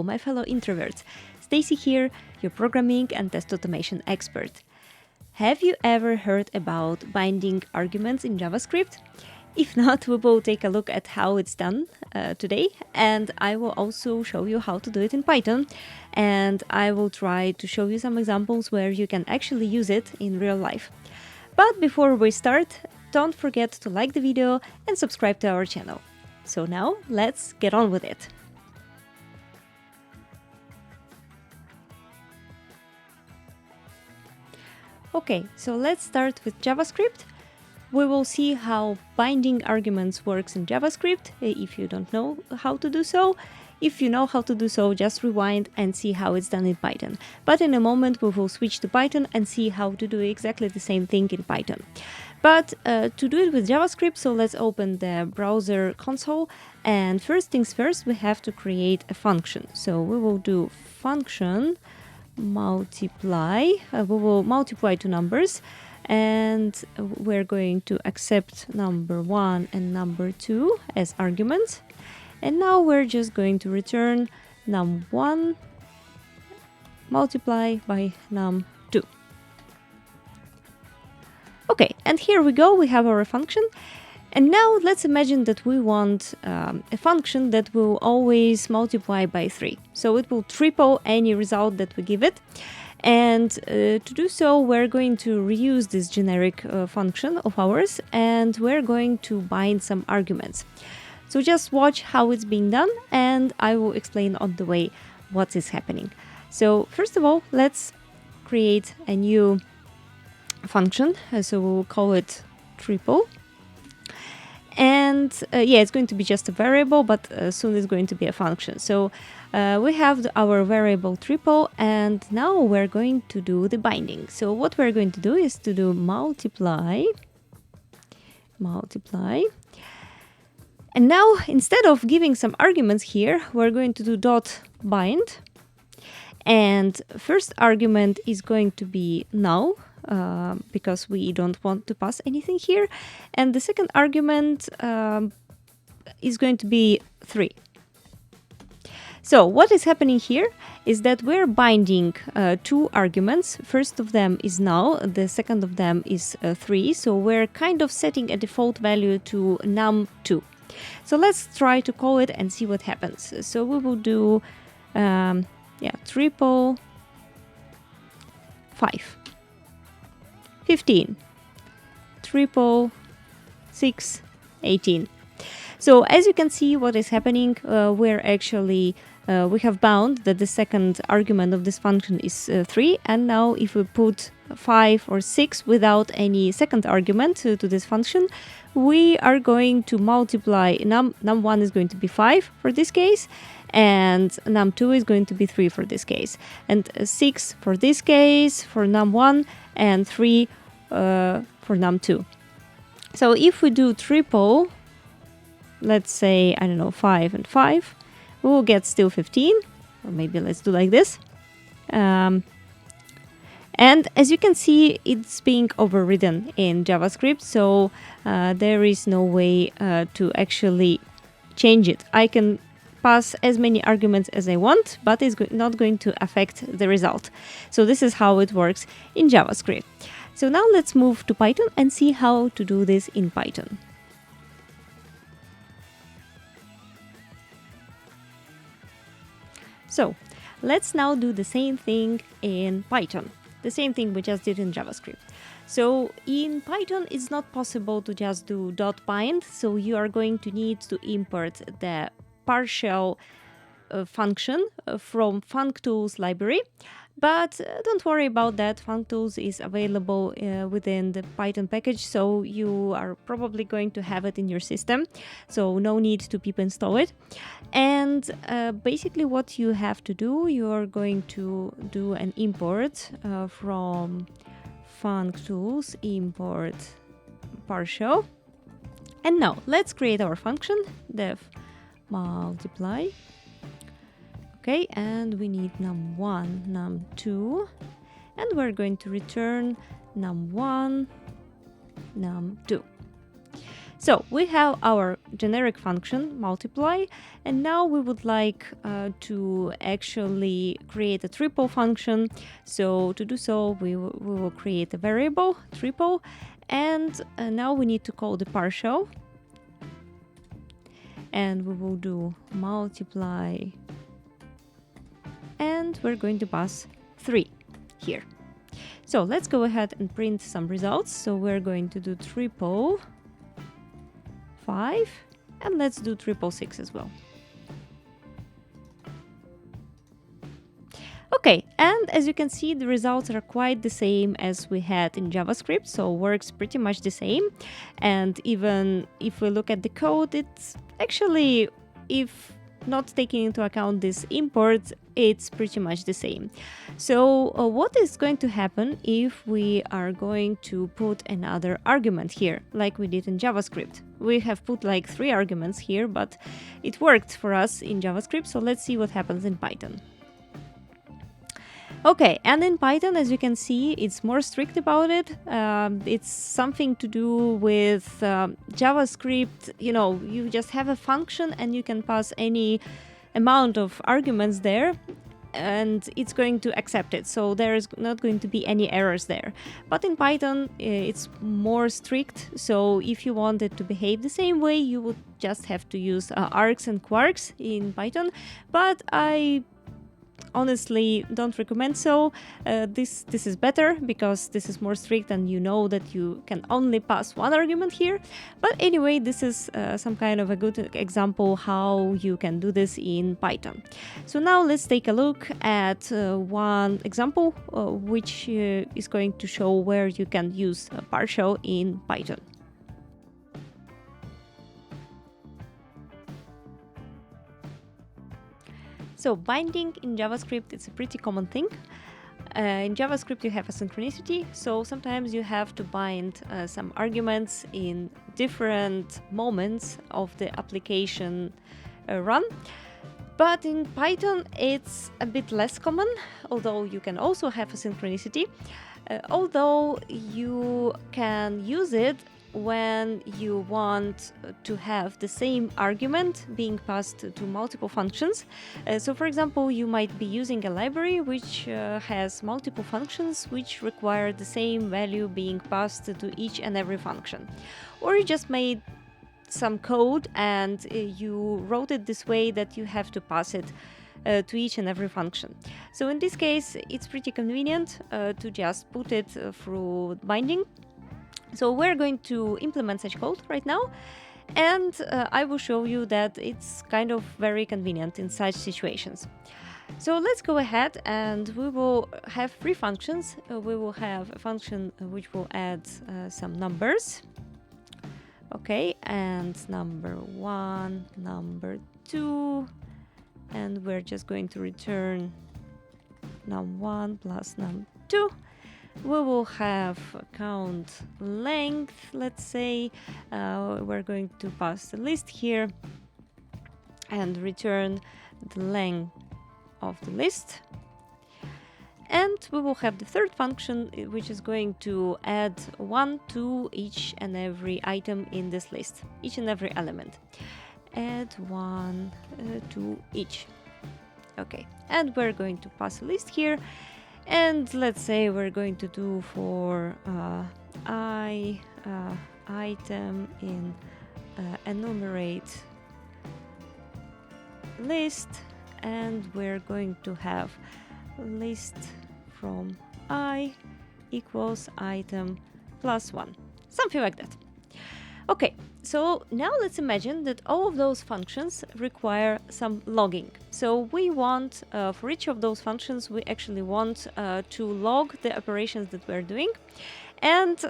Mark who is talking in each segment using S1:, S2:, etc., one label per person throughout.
S1: my fellow introverts. Stacy here, your programming and test automation expert. Have you ever heard about binding arguments in JavaScript? If not, we will take a look at how it's done today, and I will also show you how to do it in Python, and I will try to show you some examples where you can actually use it in real life. But before we start, don't forget to like the video and subscribe to our channel. So now, let's get on with it. Okay, so let's start with JavaScript. We will see how binding arguments works in JavaScript, if you don't know how to do so. If you know how to do so, just rewind and see how it's done in Python. But in a moment, we will switch to Python and see how to do exactly the same thing in Python. But to do it with JavaScript, so let's open the browser console. And first things first, we have to create a function. So we will do function multiply. We will multiply two numbers. And we're going to accept number 1 and number 2 as arguments. And now we're just going to return num1 multiply by num2. Okay, and here we go, we have our function. And now let's imagine that we want a function that will always multiply by 3. So it will triple any result that we give it. And to do so, we're going to reuse this generic function of ours, and we're going to bind some arguments. So just watch how it's being done, and I will explain on the way what is happening. So first of all, let's create a new function. So we'll call it triple. And yeah, it's going to be just a variable, but soon it's going to be a function. So we have our variable triple, and now we're going to do the binding. So what we're going to do is to do multiply. And now, instead of giving some arguments here, we're going to do dot bind. And first argument is going to be null, because we don't want to pass anything here. And the second argument is going to be 3. So what is happening here is that we're binding two arguments. First of them is null, the second of them is 3. So we're kind of setting a default value to num2. So let's try to call it and see what happens. So we will do triple 5. 15, triple 6, 18. So as you can see, what is happening, we're actually, we have bound that the second argument of this function is 3. And now if we put 5 or 6 without any second argument to this function, we are going to multiply, num1 is going to be 5 for this case, and num2 is going to be 3 for this case, and 6 for this case, for num1, and 3 for num2. So if we do triple, let's say, I don't know, 5 and 5, we will get still 15, or maybe let's do like this. And as you can see, it's being overridden in JavaScript, so there is no way to actually change it. I can pass as many arguments as I want, but it's not going to affect the result. So this is how it works in JavaScript. So now let's move to Python and see how to do this in Python. So let's now do the same thing in Python. The same thing we just did in JavaScript. So in Python, it's not possible to just do dot bind. So you are going to need to import the partial function from functools library. But don't worry about that. Functools is available within the Python package, so you are probably going to have it in your system. So no need to pip install it. And basically what you have to do, you are going to do an import from functools import partial. And now let's create our function def multiply. Okay, and we need num1, num2, and we're going to return num1, num2. So we have our generic function multiply, and now we would like to actually create a triple function. So to do so, we will create a variable triple, and now we need to call the partial, and we will do multiply, and we're going to pass 3 here. So let's go ahead and print some results. So we're going to do triple 5, and let's do triple 6 as well. Okay, and as you can see, the results are quite the same as we had in JavaScript, so works pretty much the same. And even if we look at the code, it's actually, if not taking into account this import, it's pretty much the same. So what is going to happen if we are going to put another argument here, like we did in JavaScript? We have put like 3 arguments here, but it worked for us in JavaScript, so let's see what happens in Python. Okay, and in Python, as you can see, it's more strict about it. It's something to do with JavaScript. You know, you just have a function and you can pass any amount of arguments there, and it's going to accept it. So there is not going to be any errors there. But in Python, it's more strict. So if you want it to behave the same way, you would just have to use args and quarks in Python. But I honestly don't recommend so. This is better because this is more strict and you know that you can only pass 1 argument here. But anyway, this is some kind of a good example how you can do this in Python. So now let's take a look at one example which is going to show where you can use a partial in Python. So binding in JavaScript, it's a pretty common thing. In JavaScript, you have a synchronicity, so sometimes you have to bind some arguments in different moments of the application run. But in Python, it's a bit less common, although you can also have a synchronicity. Although you can use it when you want to have the same argument being passed to multiple functions. So for example, you might be using a library which has multiple functions which require the same value being passed to each and every function. Or you just made some code and you wrote it this way that you have to pass it to each and every function. So in this case, it's pretty convenient to just put it through binding. So we're going to implement such code right now, and I will show you that it's kind of very convenient in such situations. So let's go ahead and we will have 3 functions. We will have a function which will add some numbers. Okay, and number 1, number 2, and we're just going to return num1 plus num2. We will have count length, let's say. We're going to pass the list here and return the length of the list. And we will have the 3rd function, which is going to add 1 to each and every item in this list, each and every element. Add 1 to each. Okay, and we're going to pass a list here. And let's say we're going to do for item in enumerate list, and we're going to have list from I equals item plus 1, something like that. Okay, so now let's imagine that all of those functions require some logging. So we want, for each of those functions, we actually want to log the operations that we're doing. And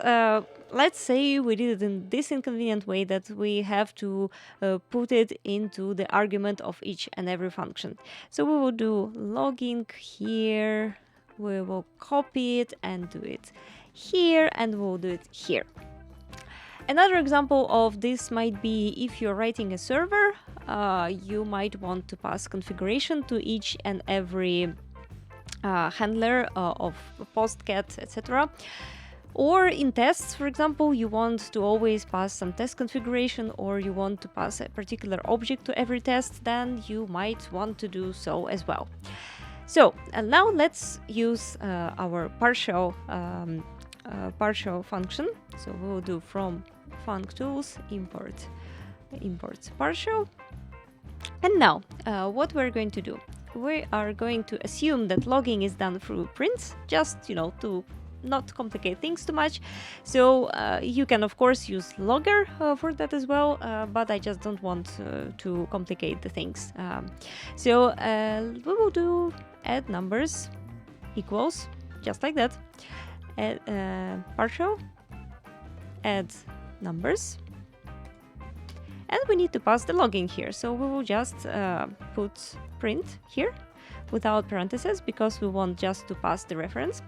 S1: let's say we did it in this inconvenient way that we have to put it into the argument of each and every function. So we will do logging here, we will copy it and do it here, and we'll do it here. Another example of this might be if you're writing a server, you might want to pass configuration to each and every handler of postcat, etc. Or in tests, for example, you want to always pass some test configuration, or you want to pass a particular object to every test, then you might want to do so as well. So now let's use our partial function. So we will do from functools import partial. And now what we're going to do, we are going to assume that logging is done through print, just to not complicate things too much. So you can of course use logger for that as well, but I just don't want to complicate the things. So we will do add numbers equals, just like that, partial add numbers, and we need to pass the logging here. So we will just put print here without parentheses, because we want just to pass the reference.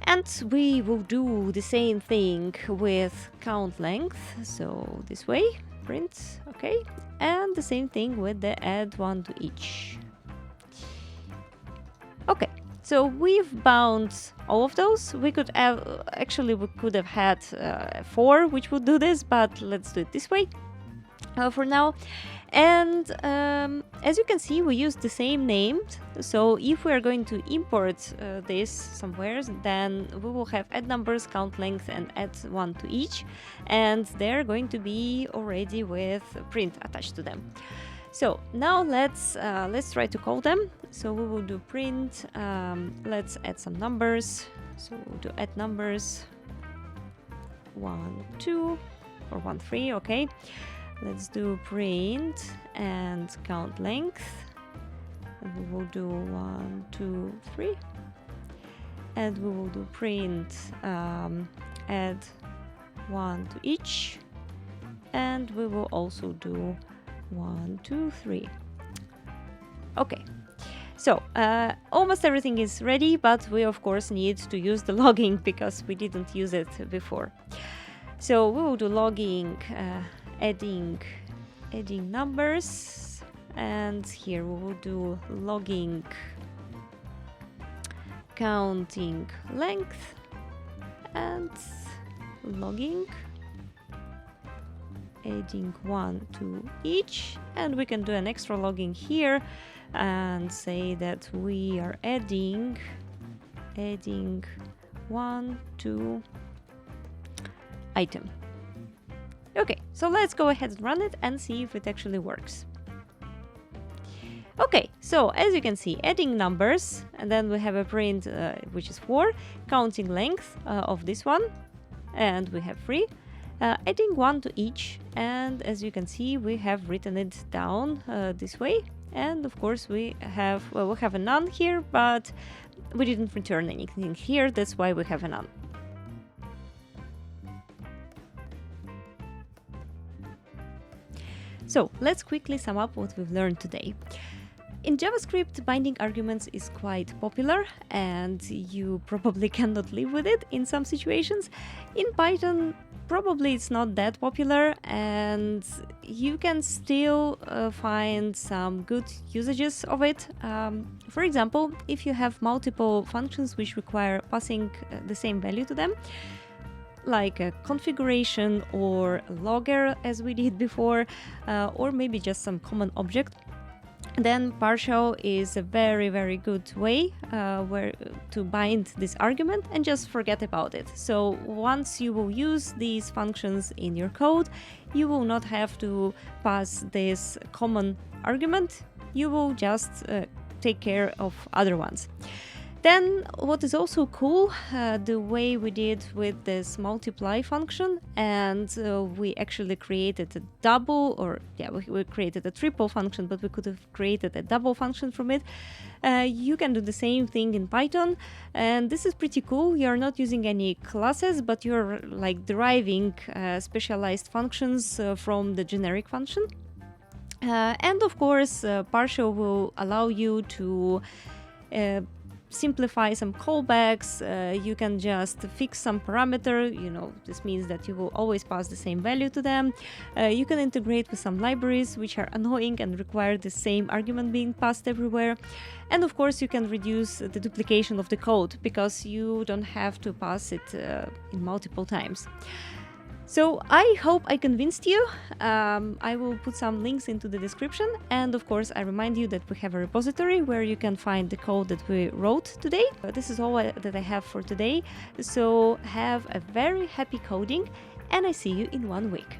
S1: And we will do the same thing with count length, so this way, print, okay, and the same thing with the add one to each. Okay, so we've bound all of those. We could have, actually we could have had 4 which would do this, but let's do it this way for now. And as you can see, we use the same name. So if we are going to import this somewhere, then we will have add numbers, count length, and add one to each, and they're going to be already with print attached to them. So now let's try to call them. So we will do print. Let's add some numbers. So we'll do add numbers 1, 2, or 1, 3. Okay. Let's do print and count length, and we will do 1, 2, 3, and we will do print add 1 to each, and we will also do 1, 2, 3. Okay, so almost everything is ready, but we of course need to use the logging because we didn't use it before. So we will do logging, adding numbers, and here we will do logging counting length and logging adding 1 to each, and we can do an extra logging here and say that we are adding 1 to item. Okay, so let's go ahead and run it and see if it actually works. Okay, so as you can see, adding numbers, and then we have a print which is 4, counting length of this one, and we have 3, adding 1 to each, and as you can see, we have written it down this way, and of course we have a none here, but we didn't return anything here, that's why we have a none. So let's quickly sum up what we've learned today. In JavaScript, binding arguments is quite popular, and you probably cannot live with it in some situations. In Python, probably it's not that popular, and you can still find some good usages of it. For example, if you have multiple functions which require passing the same value to them, like a configuration or a logger as we did before, or maybe just some common object, then partial is a very, very good way to bind this argument and just forget about it. So once you will use these functions in your code, you will not have to pass this common argument. You will just take care of other ones. Then what is also cool, the way we did with this multiply function, and we actually created a double, or yeah, we created a triple function, but we could have created a double function from it. You can do the same thing in Python, and this is pretty cool. You're not using any classes, but you're like deriving specialized functions from the generic function. And of course, partial will allow you to simplify some callbacks, you can just fix some parameter, this means that you will always pass the same value to them. You can integrate with some libraries which are annoying and require the same argument being passed everywhere. And of course, you can reduce the duplication of the code because you don't have to pass it in multiple times. So I hope I convinced you. I will put some links into the description. And of course, I remind you that we have a repository where you can find the code that we wrote today. This is all that I have for today. So have a very happy coding, and I see you in 1 week.